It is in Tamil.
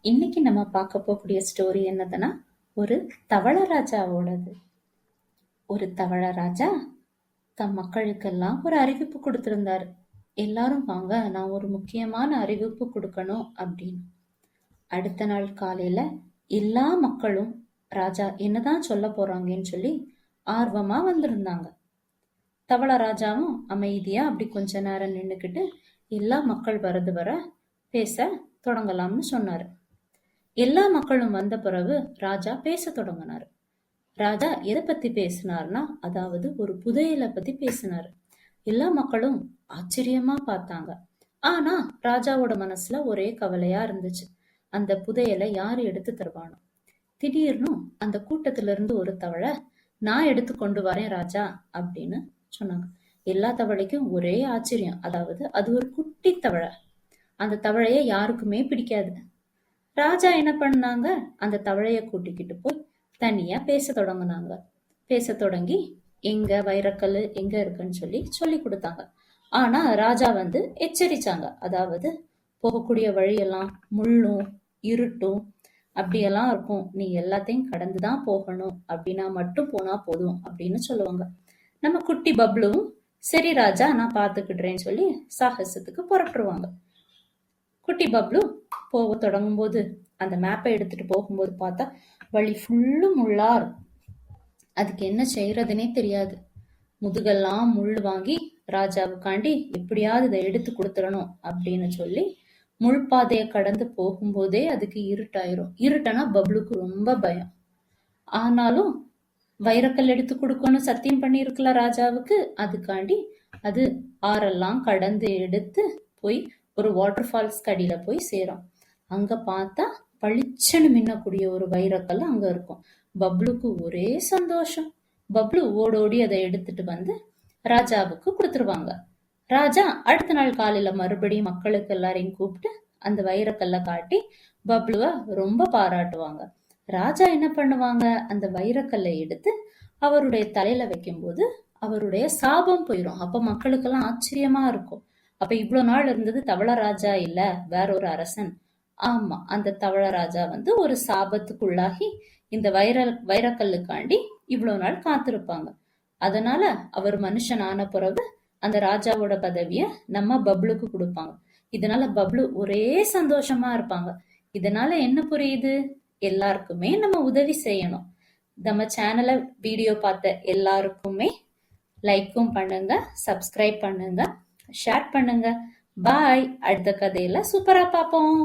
இன்னைக்கு நம்ம பார்க்க போகக்கூடிய ஸ்டோரி என்னதுன்னா, ஒரு தவள ராஜாவோடது. ஒரு தவள ராஜா தம் மக்களுக்கெல்லாம் ஒரு அறிவிப்பு கொடுத்திருந்தாரு. எல்லாரும் வாங்க, நான் ஒரு முக்கியமான அறிவிப்பு கொடுக்கணும் அப்படின்னு. அடுத்த நாள் காலையில எல்லா மக்களும் ராஜா என்னதான் சொல்ல போறாங்கன்னு சொல்லி ஆர்வமா வந்திருந்தாங்க. தவள ராஜாவும் அமைதியா அப்படி கொஞ்ச நேரம் நின்னுக்கிட்டு எல்லா மக்கள் வரது வர பேச தொடங்கலாம்னு சொன்னாரு. எல்லா மக்களும் வந்த பிறகு ராஜா பேச தொடங்கினாரு. ராஜா எதை பத்தி பேசினார்னா, அதாவது ஒரு புதையலை பத்தி பேசினாரு. எல்லா மக்களும் ஆச்சரியமா பார்த்தாங்க. ஆனா ராஜாவோட மனசுல ஒரே கவலையா இருந்துச்சு. அந்த புதையலை யாரு எடுத்து தருவானோ. திடீர்னு அந்த கூட்டத்துல இருந்து ஒரு தவளை, நான் எடுத்து கொண்டு வரேன் ராஜா அப்படின்னு சொன்னாங்க. எல்லா தவளைக்கும் ஒரே ஆச்சரியம். அதாவது அது ஒரு குட்டி தவளை. அந்த தவளைய யாருக்குமே பிடிக்காது. ராஜா என்ன பண்ணாங்க, அந்த தவளைய கூட்டிக்கிட்டு போய் தனியா பேச தொடங்கினாங்க. பேச தொடங்கி எங்க வைரக்கல் எங்க இருக்குன்னு சொல்லி கொடுத்தாங்க. ஆனா ராஜா எச்சரிச்சாங்க. அதாவது போகக்கூடிய வழியெல்லாம் முள்ளும் இருட்டும் அப்படியெல்லாம் இருக்கும், நீ எல்லாத்தையும் கடந்துதான் போகணும், அப்படின்னா மட்டும் போனா போதும் அப்படின்னு சொல்லுவாங்க. நம்ம குட்டி பப்ளுவும் சரி ராஜா நான் பாத்துக்கிடுறேன்னு சொல்லி சாகசத்துக்கு புறப்படுவாங்க. குட்டி பப்ளு போக தொடங்கும் போது அந்த மேப்பை எடுத்துட்டு போகும்போது பார்த்தா வழி ஃபுல்லும் முள்ளா இருக்கும். அதுக்கு என்ன செய்யறதுனே தெரியாது. முதுகெல்லாம் முள் வாங்கி ராஜாவுக்காண்டி எப்படியாவது இதை எடுத்து கொடுத்துடணும் அப்படின்னு சொல்லி முள் பாதையை கடந்து போகும்போதே அதுக்கு இருட்டாயிரும். இருட்டனா பப்ளுக்கு ரொம்ப பயம். ஆனாலும் வைரக்கல் எடுத்து கொடுக்கணும் சத்தியம் பண்ணியிருக்கல ராஜாவுக்கு. அதுக்காண்டி அது ஆறெல்லாம் கடந்து எடுத்து போய் ஒரு வாட்டர் ஃபால்ஸ் கடியில போய் சேரும். அங்க பார்த்தா பளிச்சுன்னு மின்னக்கூடிய ஒரு வைரக்கல் அங்க இருக்கும். பப்ளுக்கு ஒரே சந்தோஷம். பப்ளு ஓடோடி அதை எடுத்துட்டு வந்து ராஜாவுக்கு கொடுத்துருவாங்க. ராஜா அடுத்த நாள் காலையில மறுபடியும் மக்களுக்கு எல்லாரையும் கூப்பிட்டு அந்த வைரக்கல்ல காட்டி பப்ளுவ ரொம்ப பாராட்டுவாங்க. ராஜா என்ன பண்ணுவாங்க, அந்த வைரக்கல்லை எடுத்து அவருடைய தலையில வைக்கும்போது அவருடைய சாபம் போயிடும். அப்ப மக்களுக்கெல்லாம் ஆச்சரியமா இருக்கும். அப்ப இவ்வளவு நாள் இருந்தது தவள ராஜா இல்ல, வேற ஒரு அரசன். ஆமா, அந்த தவள ராஜா ஒரு சாபத்துக்குள்ளாகி இந்த வைரக்கல்லுக்காண்டி இவ்வளவு நாள் காத்திருப்பாங்க. அதனால அவர் மனுஷன் ஆன பிறகு அந்த ராஜாவோட பதவிய நம்ம பப்ளுக்கு கொடுப்பாங்க. இதனால பப்ளு ஒரே சந்தோஷமா இருப்பாங்க. இதனால என்ன புரியுது, எல்லாருக்குமே நம்ம உதவி செய்யணும். நம்ம சேனலை வீடியோ பார்த்த எல்லாருக்குமே லைக்கும் பண்ணுங்க, சப்ஸ்கிரைப் பண்ணுங்க, ஷேர் பண்ணுங்க. பாய். அடுத்த கதையில சூப்பரா பார்ப்போம்.